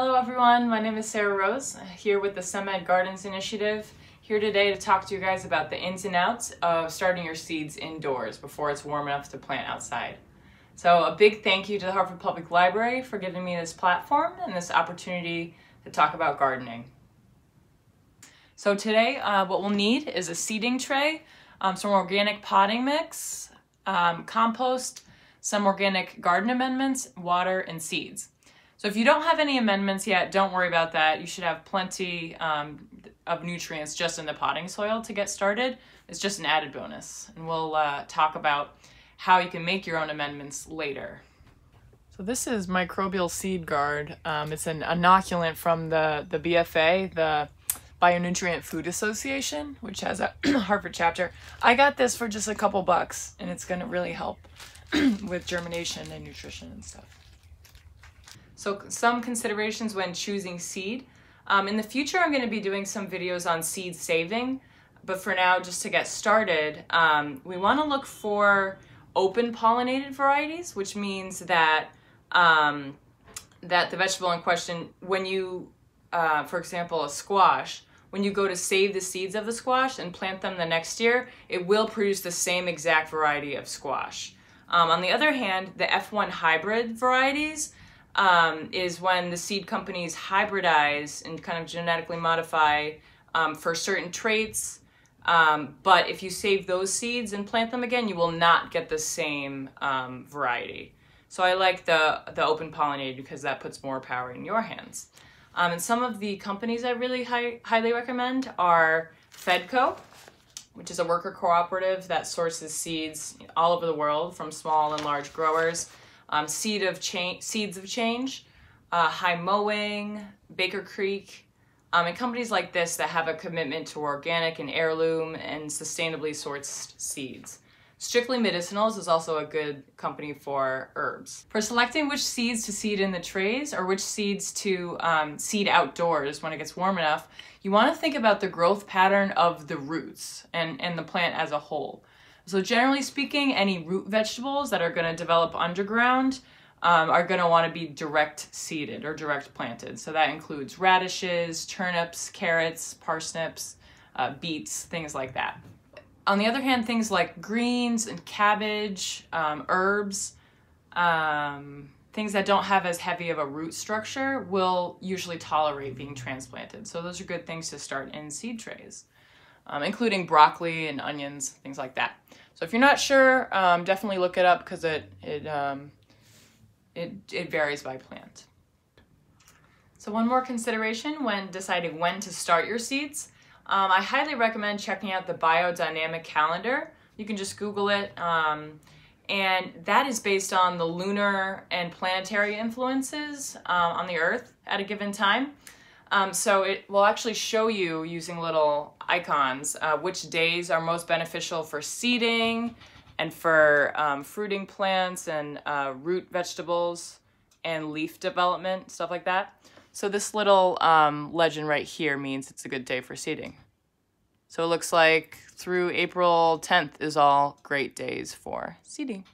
Hello everyone, my name is Sarah Rose, here with the SEMED Gardens Initiative, here today to talk to you guys about the ins and outs of starting your seeds indoors before it's warm enough to plant outside. So a big thank you to the Hartford Public Library for giving me this platform and this opportunity to talk about gardening. So today what we'll need is a seeding tray, some organic potting mix, compost, some organic garden amendments, water, and seeds. So if you don't have any amendments yet, don't worry about that. You should have plenty of nutrients just in the potting soil to get started. It's just an added bonus. And we'll talk about how you can make your own amendments later. So this is Microbial Seed Guard. It's an inoculant from the BFA, the Bionutrient Food Association, which has a Hartford chapter. I got this for just a couple bucks, and it's gonna really help with germination and nutrition and stuff. So some considerations when choosing seed. In the future, I'm going to be doing some videos on seed saving, but for now, just to get started, we want to look for open pollinated varieties, which means that that the vegetable in question, when you, for example, a squash, when you go to save the seeds of the squash and plant them the next year, it will produce the same exact variety of squash. On the other hand, the F1 hybrid varieties, is when the seed companies hybridize and kind of genetically modify for certain traits. But if you save those seeds and plant them again, you will not get the same variety. So I like the open pollinated because that puts more power in your hands. And some of the companies I really highly recommend are Fedco, which is a worker cooperative that sources seeds all over the world from small and large growers. Seeds of Change, High Mowing, Baker Creek, and companies like this that have a commitment to organic and heirloom and sustainably sourced seeds. Strictly Medicinals is also a good company for herbs. For selecting which seeds to seed in the trays or which seeds to seed outdoors when it gets warm enough, you want to think about the growth pattern of the roots and the plant as a whole. So generally speaking, any root vegetables that are going to develop underground are going to want to be direct seeded or direct planted. So that includes radishes, turnips, carrots, parsnips, beets, things like that. On the other hand, things like greens and cabbage, herbs, things that don't have as heavy of a root structure will usually tolerate being transplanted. So those are good things to start in seed trays. Including broccoli and onions, things like that. So if you're not sure, definitely look it up because it varies by plant. So one more consideration when deciding when to start your seeds, I highly recommend checking out the biodynamic calendar. You can just Google it, and that is based on the lunar and planetary influences on the Earth at a given time. So it will actually show you using little icons which days are most beneficial for seeding and for fruiting plants and root vegetables and leaf development, stuff like that. So this little legend right here means it's a good day for seeding. So it looks like through April 10th is all great days for seeding.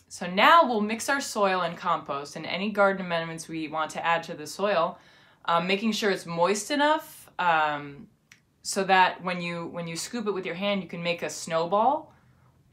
So now we'll mix our soil and compost and any garden amendments we want to add to the soil, making sure it's moist enough so that when you scoop it with your hand, you can make a snowball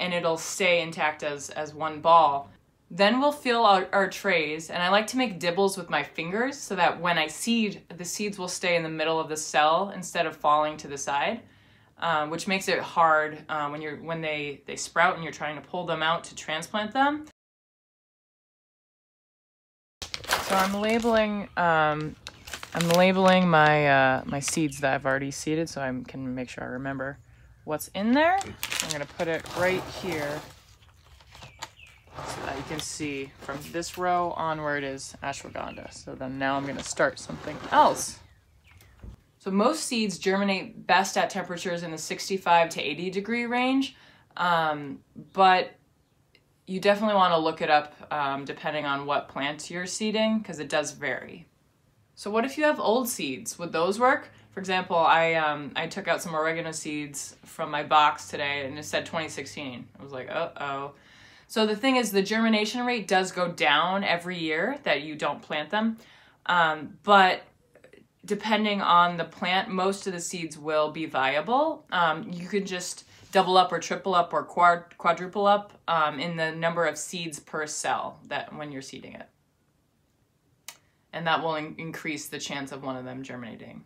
and it'll stay intact as one ball. Then we'll fill our trays, and I like to make dibbles with my fingers so that when I seed, the seeds will stay in the middle of the cell instead of falling to the side, which makes it hard when they sprout and you're trying to pull them out to transplant them. So I'm labeling my seeds that I've already seeded so I can make sure I remember what's in there. I'm going to put it right here so that you can see from this row onward is ashwagandha. So then now I'm going to start something else. So most seeds germinate best at temperatures in the 65 to 80 degree range, but you definitely want to look it up depending on what plant you're seeding because it does vary. So what if you have old seeds? Would those work? For example, I took out some oregano seeds from my box today and it said 2016. I was like, uh-oh. So the thing is, the germination rate does go down every year that you don't plant them. But depending on the plant, most of the seeds will be viable. You can just double up or triple up or quadruple up in the number of seeds per cell that when you're seeding it. And that will increase the chance of one of them germinating.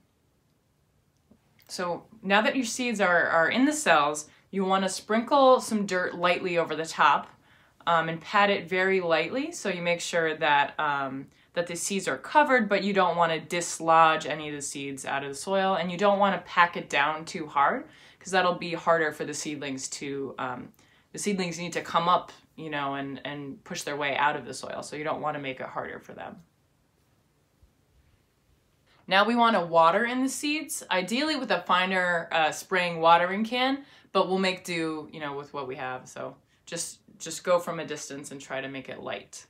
So now that your seeds are in the cells, you want to sprinkle some dirt lightly over the top and pat it very lightly, so you make sure that that the seeds are covered, but you don't want to dislodge any of the seeds out of the soil, and you don't want to pack it down too hard, because that'll be harder for the seedlings to, the seedlings need to come up, you know, and push their way out of the soil, so you don't want to make it harder for them. Now we want to water in the seeds, ideally with a finer spraying watering can, but we'll make do, you know, with what we have. So just go from a distance and try to make it light.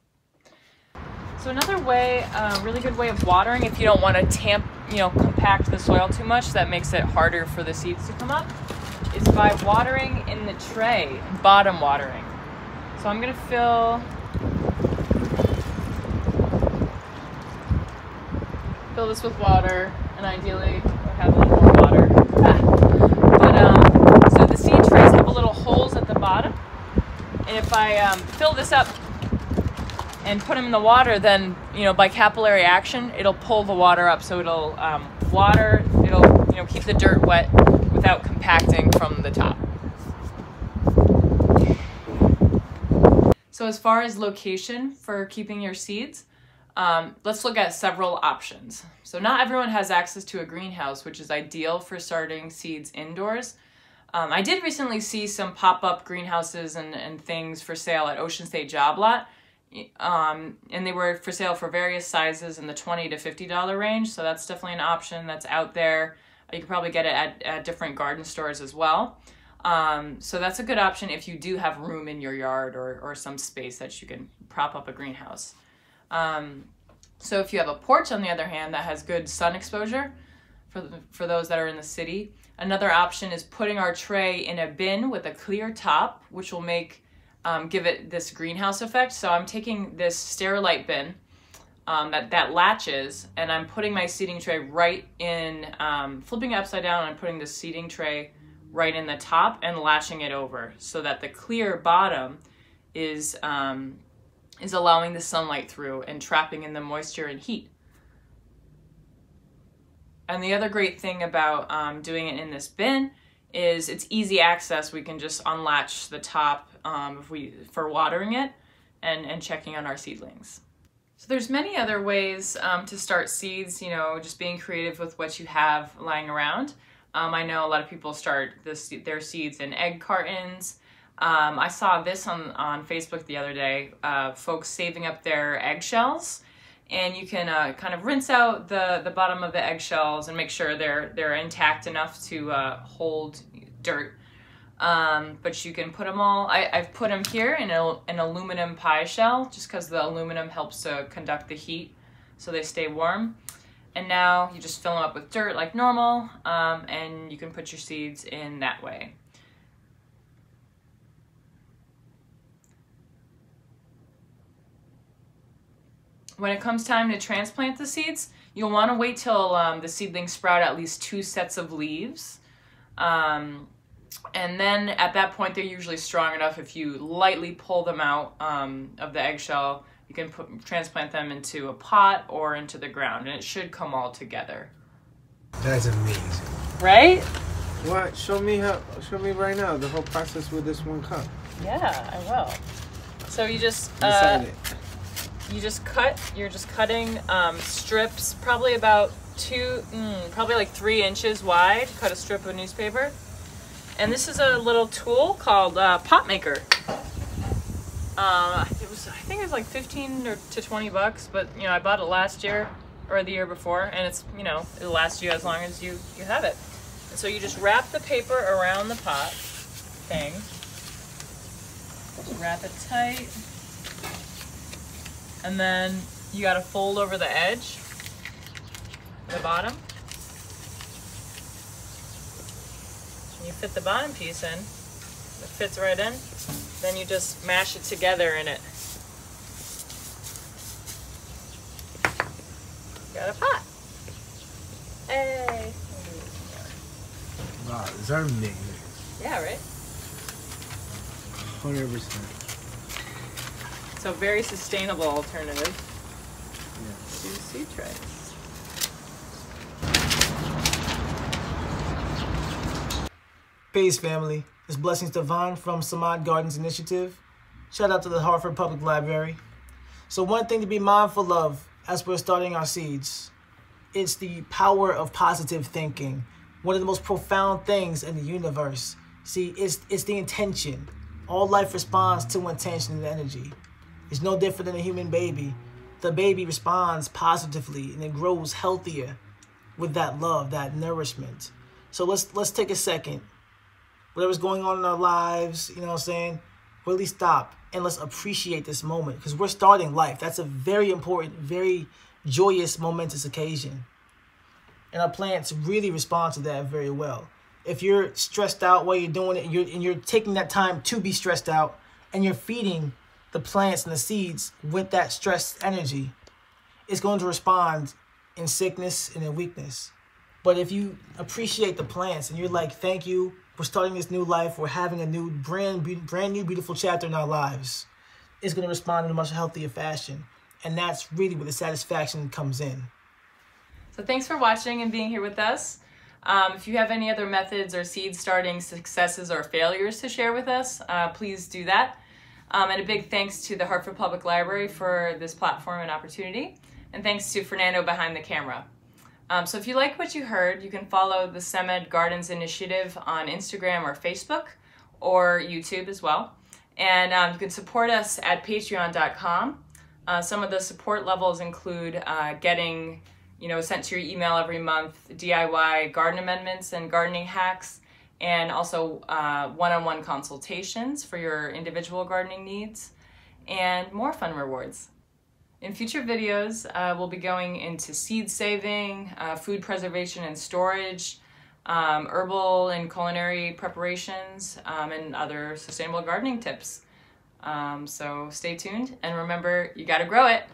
So another way, really good way of watering, if you don't want to compact the soil too much, that makes it harder for the seeds to come up, is by watering in the tray, bottom watering. So I'm gonna fill this with water, and ideally I have a little more water. So the seed trays have a little holes at the bottom, and if I fill this up and put them in the water, then, you know, by capillary action, it'll pull the water up, so it'll it'll keep the dirt wet without compacting from the top. So as far as location for keeping your seeds, let's look at several options. So not everyone has access to a greenhouse, which is ideal for starting seeds indoors. I did recently see some pop-up greenhouses and things for sale at Ocean State Job Lot, and they were for sale for various sizes in the $20 to $50 range, so that's definitely an option that's out there. You can probably get it at different garden stores as well. So that's a good option if you do have room in your yard or some space that you can prop up a greenhouse. So if you have a porch, on the other hand, that has good sun exposure for those that are in the city, another option is putting our tray in a bin with a clear top, which will give it this greenhouse effect. So I'm taking this Sterilite bin that latches, and I'm putting my seeding tray right in, flipping it upside down, and I'm putting the seeding tray right in the top and latching it over, so that the clear bottom is allowing the sunlight through and trapping in the moisture and heat. And the other great thing about doing it in this bin is it's easy access. We can just unlatch the top for watering it and checking on our seedlings. So there's many other ways to start seeds, you know, just being creative with what you have lying around. I know a lot of people start their seeds in egg cartons. I saw this on Facebook the other day, folks saving up their eggshells, and you can kind of rinse out the bottom of the eggshells and make sure they're intact enough to hold dirt. But you can put them all, I've put them here in an aluminum pie shell, just because the aluminum helps to conduct the heat so they stay warm. And now you just fill them up with dirt like normal, and you can put your seeds in that way. When it comes time to transplant the seeds, you'll want to wait till the seedlings sprout at least 2 sets of leaves. And then at that point, they're usually strong enough. If you lightly pull them out of the eggshell, you can transplant them into a pot or into the ground, and it should come all together. That's amazing. Right? What? Show me right now the whole process with this 1 cup. Yeah, I will. So you just you're just cutting strips, probably about probably like 3 inches wide. Cut a strip of newspaper. And this is a little tool called Pot Maker. I think it was like 15 to 20 bucks, but you know, I bought it last year or the year before, and it's, you know, it'll last you as long as you have it. And so you just wrap the paper around the pot thing. Just wrap it tight. And then you gotta fold over the edge, the bottom. And you fit the bottom piece in, it fits right in. Then you just mash it together in it. got a pot. Hey. Wow, these are amazing. Yeah, right? 100%. So very sustainable alternative Yeah. to seed trays. Peace, family. It's Blessings Divine from Samad Gardens Initiative. Shout out to the Hartford Public Library. So one thing to be mindful of as we're starting our seeds, it's the power of positive thinking. One of the most profound things in the universe. See, it's the intention. All life responds to intention and energy. It's no different than a human baby. The baby responds positively and it grows healthier with that love, that nourishment. So let's take a second. Whatever's going on in our lives, you know what I'm saying? Really stop and let's appreciate this moment because we're starting life. That's a very important, very joyous, momentous occasion. And our plants really respond to that very well. If you're stressed out while you're doing it and you're taking that time to be stressed out and you're feeding the plants and the seeds with that stressed energy, it's going to respond in sickness and in weakness. But if you appreciate the plants and you're like, thank you, we're starting this new life, we're having a new brand new beautiful chapter in our lives, it's going to respond in a much healthier fashion. And that's really where the satisfaction comes in. So thanks for watching and being here with us. If you have any other methods or seed starting successes or failures to share with us, please do that. And a big thanks to the Hartford Public Library for this platform and opportunity. And thanks to Fernando behind the camera. So if you like what you heard, you can follow the Samad Gardens Initiative on Instagram or Facebook or YouTube as well. And you can support us at patreon.com. Some of the support levels include getting sent to your email every month, DIY garden amendments and gardening hacks, and also one-on-one consultations for your individual gardening needs, and more fun rewards. In future videos, we'll be going into seed saving, food preservation and storage, herbal and culinary preparations, and other sustainable gardening tips. So stay tuned, and remember, you gotta grow it.